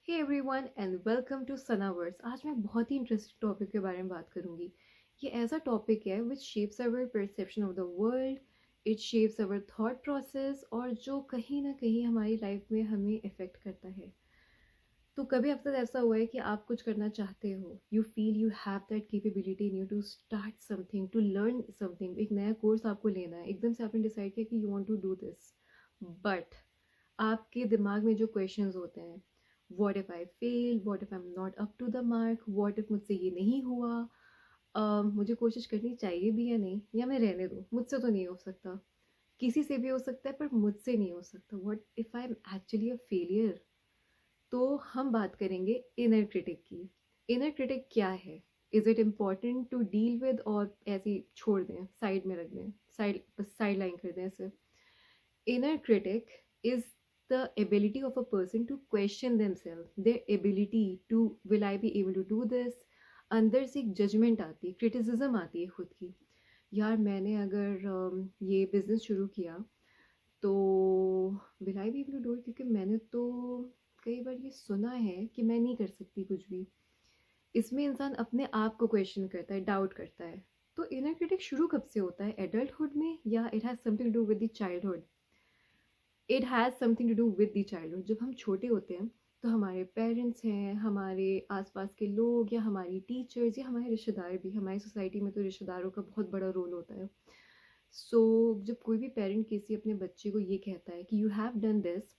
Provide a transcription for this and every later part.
Hey everyone and welcome to सनावर्स। आज मैं बहुत ही इंटरेस्टिंग टॉपिक के बारे में बात करूंगी। ये ऐसा टॉपिक है which shapes our perception of the world, it shapes our thought process और जो कहीं ना कहीं हमारी लाइफ में हमें इफ़ेक्ट करता है। तो कभी आपके साथ ऐसा हुआ है कि आप कुछ करना चाहते हो, you feel you have that capability in you to start something, to learn something, एक नया कोर्स आपको लेना है, एकदम से आपने डिसाइड किया कि you want to do this, but आपके दिमाग में जो क्वेश्चंस होते हैं, what if I fail, what if I am not up to the mark, what if मुझसे ये नहीं हुआ, मुझे कोशिश करनी चाहिए भी या नहीं, या मैं रहने दूँ, मुझसे तो नहीं हो सकता, किसी से भी हो सकता है पर मुझसे नहीं हो सकता, what if I am actually a failure. तो हम बात करेंगे इनर क्रिटिक की। इनर क्रिटिक क्या है, is it important to deal with, और ऐसे ही छोड़ दें, साइड में रख दें, साइड लाइन कर दें इसे। Inner critic is the ability of a person to question themselves, their ability to will I be able to do this। अंदर से एक जजमेंट आती है, क्रिटिसिज्म आती है खुद की। यार मैंने अगर ये बिज़नेस शुरू किया तो will I be able to do it, क्योंकि मैंने तो कई बार ये सुना है कि मैं नहीं कर सकती कुछ भी। इसमें इंसान अपने आप को क्वेश्चन करता है, डाउट करता है। तो इनर क्रिटिक शुरू कब से होता है, एडल्टहुड में, या it has something to do with the childhood? It has something to do with the childhood. जब हम छोटे होते हैं तो हमारे पेरेंट्स हैं, हमारे आसपास के लोग, या हमारी टीचर्स, या हमारे रिश्तेदार भी, हमारी सोसाइटी में तो रिश्तेदारों का बहुत बड़ा रोल होता है। सो जब कोई भी पेरेंट किसी अपने बच्चे को ये कहता है कि you have done this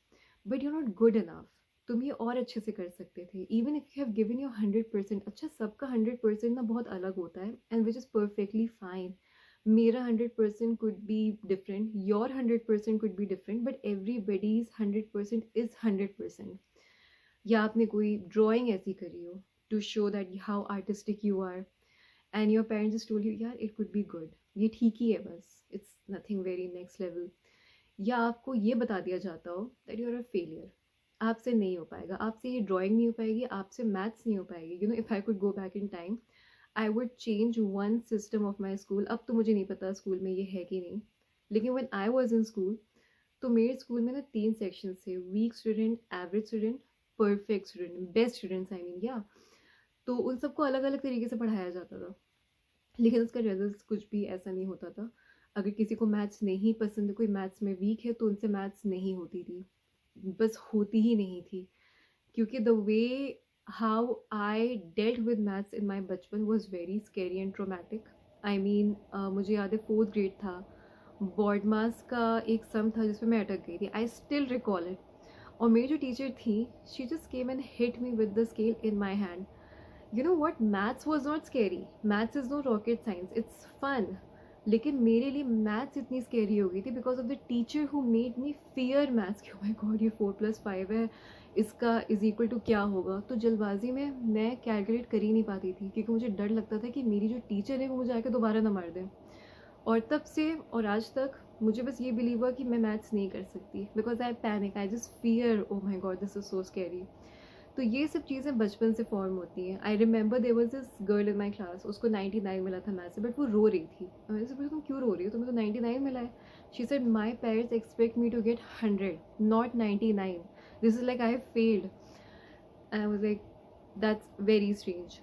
but you not good enough, तुम ये और अच्छे से कर सकते थे, even if you have given your 100%। अच्छा, सबका 100% ना बहुत अलग होता है, and which is perfectly fine. मेरा 100% could be different, your 100% could be different, but everybody's 100% is 100%। या आपने कोई ड्राइंग ऐसी करी हो to show that how artistic you are, and your parents just told you यार इट कुड बी गुड, ये ठीक ही है, बस it's nothing very next level. या आपको ये बता दिया जाता हो that you are a failure, आपसे नहीं हो पाएगा, आपसे ये ड्राइंग नहीं हो पाएगी, आपसे मैथ्स नहीं हो पाएगी। You know, if I could go back in time I would change one system of my school. अब तो मुझे नहीं पता स्कूल में ये है कि नहीं, लेकिन when I was in school, तो मेरे स्कूल में ना 3 सेक्शन थे, weak student, average student, perfect student, best students I mean, या तो उन सबको अलग अलग तरीके से पढ़ाया जाता था, लेकिन उसका रिजल्ट कुछ भी ऐसा नहीं होता था। अगर किसी को मैथ्स नहीं पसंद है, कोई मैथ्स में वीक है, तो उनसे मैथ्स नहीं होती थी, बस होती ही नहीं थी। क्योंकि the way how I dealt with maths in my बचपन was very scary and traumatic. I mean मुझे याद है 4th ग्रेड था, बॉर्ड मास का एक सम था जिसमें मैं अटक गई थी, आई स्टिल रिकॉल इट। और मेरी जो टीचर थी, she just came and hit me with the scale in my hand. You know what? Maths was not scary. Maths is no rocket science. It's fun. लेकिन मेरे लिए maths इतनी scary हो गई थी because of the teacher who made me fear maths. कि माई God, ये 4+5 है, इसका इज इक्वल टू क्या होगा। तो जल्दबाजी में मैं कैलकुलेट कर ही नहीं पाती थी, क्योंकि मुझे डर लगता था कि मेरी जो टीचर है वो मुझे आके दोबारा ना मार दें। और तब से और आज तक मुझे बस ये बिलीव हुआ कि मैं मैथ्स नहीं कर सकती, because I panic, I just fear, oh my god this is so scary. तो ये सब चीज़ें बचपन से फॉर्म होती हैं। I remember there was this girl in my class, उसको 99 मिला था मैथ्स से, बट वो रो रही थी। मैंने से पूछा तुम क्यों रो रही हो, तुम्हें तो 99 मिला है। She said my parents expect me to get 100 not 99, this is like I have failed. And I was like that's very strange.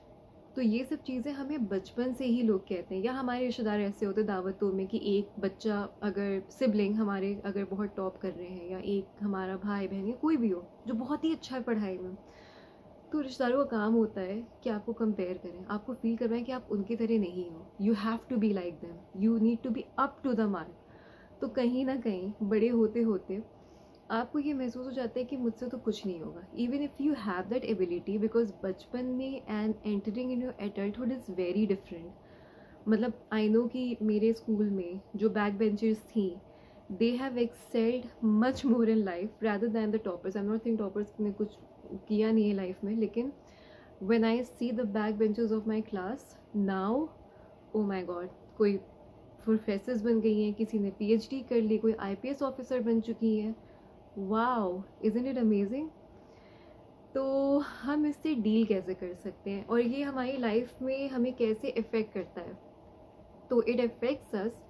तो ये सब चीज़ें हमें बचपन से ही लोग कहते हैं, या हमारे रिश्तेदार ऐसे होते हैं दावतों में कि एक बच्चा, अगर सिबलिंग हमारे अगर बहुत टॉप कर रहे हैं, या एक हमारा भाई बहन या कोई भी हो जो बहुत ही अच्छा है पढ़ाई में, तो रिश्तेदारों का काम होता है कि आपको कंपेयर करें, आपको फील करवाएं कि आप उनकी तरह नहीं हो, you have to be like them, you need to be up to the mark. तो कहीं ना कहीं बड़े होते होते आपको ये महसूस हो जाता है कि मुझसे तो कुछ नहीं होगा, even if you have that ability, because बचपन में and entering in your adulthood is very different. मतलब आई नो कि मेरे स्कूल में जो बैक बेंचर्स थी, they have excelled much more in life rather than the toppers. I am not think toppers ने कुछ किया नहीं है लाइफ में, लेकिन when I see the backbenchers of my class now, oh my god, कोई professors बन गई हैं, किसी ने पीएचडी कर ली, कोई आईपीएस ऑफिसर बन चुकी हैं। Wow, isn't it amazing. तो हम इससे डील कैसे कर सकते हैं, और ये हमारी लाइफ में हमें कैसे इफ़ेक्ट करता है? तो इट अफेक्ट्स अस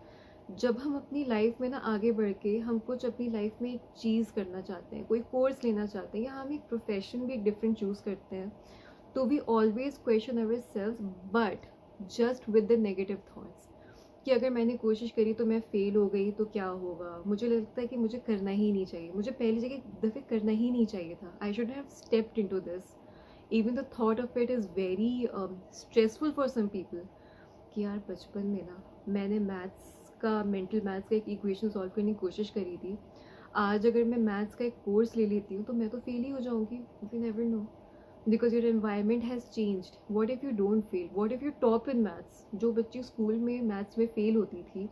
जब हम अपनी लाइफ में ना आगे बढ़ के हम कुछ अपनी लाइफ में एक चीज़ करना चाहते हैं, कोई कोर्स लेना चाहते हैं, या हम एक प्रोफेशन भी एक डिफरेंट चूज़ करते हैं, तो we always question our self, but just with the negative thoughts कि अगर मैंने कोशिश करी तो मैं फेल हो गई तो क्या होगा। मुझे लगता है कि मुझे करना ही नहीं चाहिए, मुझे पहली जगह दफ़े करना ही नहीं चाहिए था। I should have stepped into this. Even the thought of it is very stressful for some people कि यार बचपन में ना मैंने मेंटल मैथ्स का एक इक्वेशन सॉल्व करने की कोशिश करी थी, आज अगर मैं मैथ्स का एक कोर्स ले लेती हूँ तो मैं तो फेल ही हो जाऊँगी। You never no, because your environment has changed. What if you don't fail, what if you top in maths. जो बच्ची स्कूल में मैथ्स में फेल होती थी,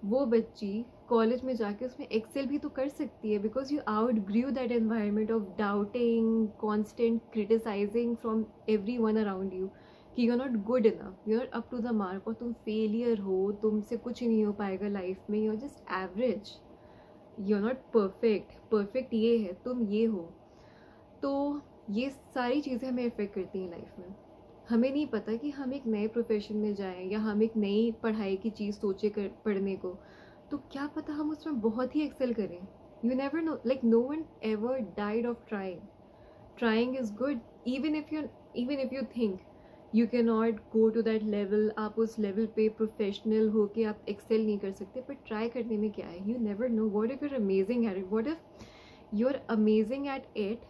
वो बच्ची कॉलेज में जाके उसमें एक्सेल भी तो कर सकती है, because you out grieve that environment of doubting, constant criticising from everyone around you कि you are not good enough, you are up to the mark, और तुम फेलियर हो, तुमसे कुछ ही नहीं हो पाएगा लाइफ में, you are just average, you are not perfect. Perfect ये है, तुम ये हो। तो ये सारी चीज़ें हमें इफ़ेक्ट करती हैं लाइफ में। हमें नहीं पता कि हम एक नए प्रोफेशन में जाएं या हम एक नई पढ़ाई की चीज़ सोचे कर पढ़ने को, तो क्या पता हम उसमें बहुत ही एक्सेल करें। You never know, like no one ever died of trying. Trying is good, even if you think you can not go to that level, आप उस लेवल पे प्रोफेशनल हो के आप एक्सेल नहीं कर सकते, बट ट्राई करने में क्या है। You never know, what if you're amazing at it, what if you are amazing at it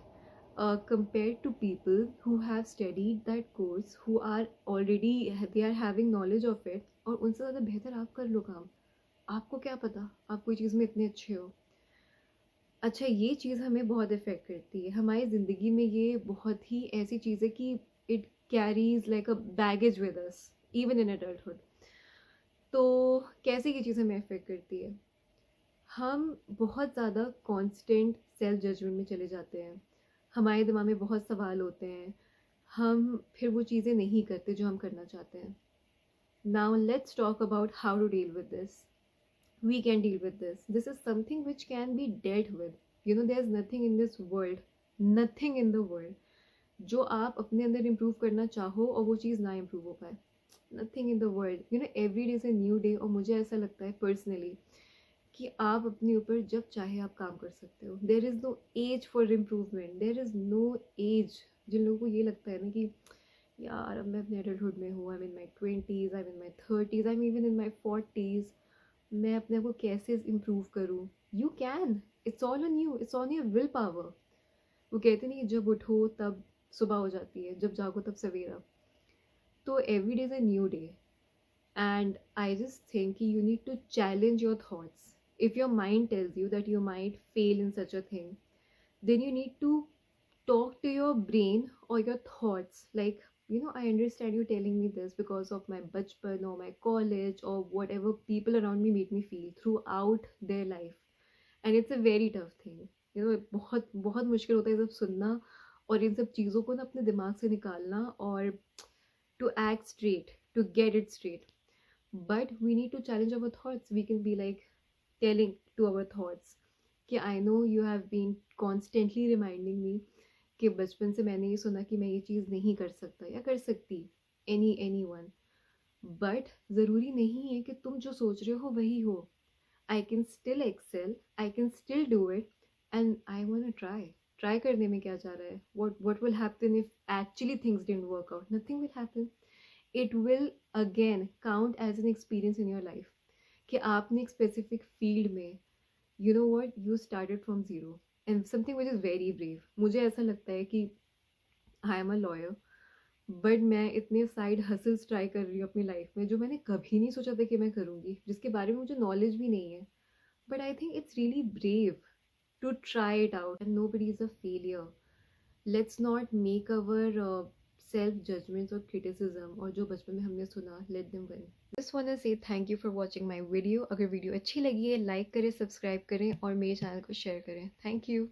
compared to people who have studied that course, who are already, they are having knowledge of it, और उनसे ज़्यादा बेहतर आप कर लो काम। आपको क्या पता आप कोई चीज़ में इतने अच्छे हो। अच्छा, ये चीज़ हमें बहुत इफ़ेक्ट करती है हमारी ज़िंदगी में। ये बहुत ही ऐसी चीज़ है कि it carries like a baggage with us even in adulthood. तो कैसे ये चीज़ हमें इफ़ेक्ट करती है, हम बहुत ज़्यादा कांस्टेंट सेल्फ जजमेंट में चले जाते हैं, हमारे दिमाग में बहुत सवाल होते हैं, हम फिर वो चीज़ें नहीं करते जो हम करना चाहते हैं। Now let's talk about how to deal with this. We can deal with this, this is something which can be dealt with. You know, there is nothing in this world, nothing in the world जो आप अपने अंदर improve करना चाहो और वो चीज़ ना improve हो पाए। Nothing in the world, you know, every day is a new day. और मुझे ऐसा लगता है पर्सनली कि आप अपने ऊपर जब चाहे आप काम कर सकते हो। There is no age for improvement, there is no age. जिन लोगों को ये लगता है ना कि यार अब मैं अपने एडल्टहुड में हूँ, I am in my 20s, I am in my 30s, I am even in my 40s, मैं अपने आप को कैसे इम्प्रूव करूँ। You can, it's all on you, it's on your will power. वो कहते नहीं जब उठो तब सुबह हो जाती है, जब जागो तब सवेरा। तो every day is a new day, and I just think you need to challenge your thoughts. If your mind tells you that you might fail in such a thing, then you need to talk to your brain or your thoughts like, you know, I understand you telling me this because of my bachpan or my college or whatever people around me made me feel throughout their life, and it's a very tough thing. You know, बहुत बहुत मुश्किल होता है ये सब सुनना और इन सब चीज़ों को ना अपने दिमाग से निकालना और to act straight, to get it straight. But we need to challenge our thoughts. We can be like telling to our thoughts कि I know you have been constantly reminding me कि बचपन से मैंने ये सुना कि मैं ये चीज़ नहीं कर सकता या कर सकती, anyone, बट ज़रूरी नहीं है कि तुम जो सोच रहे हो वही हो। I can still excel, I can still do it, and I want try. Try करने में क्या जा रहा है। what will happen if actually things didn't work out? Nothing will happen. It will again count as an experience in your life कि आपने एक specific field में, you know what, you started from zero and something which is very brave. मुझे ऐसा लगता है कि I am a lawyer, but मैं इतने साइड हसल्स ट्राई कर रही हूँ अपनी लाइफ में जो मैंने कभी नहीं सोचा था कि मैं करूँगी, जिसके बारे में मुझे नॉलेज भी नहीं है। But I think it's really brave to try it out, and nobody is a failure. Let's not make our self judgments or criticism और जो बचपन में हमने सुना, let them win. Just wanna say thank you for watching my video. अगर video अच्छी लगी है लाइक करें, सब्सक्राइब करें और मेरे चैनल को शेयर करें। Thank you.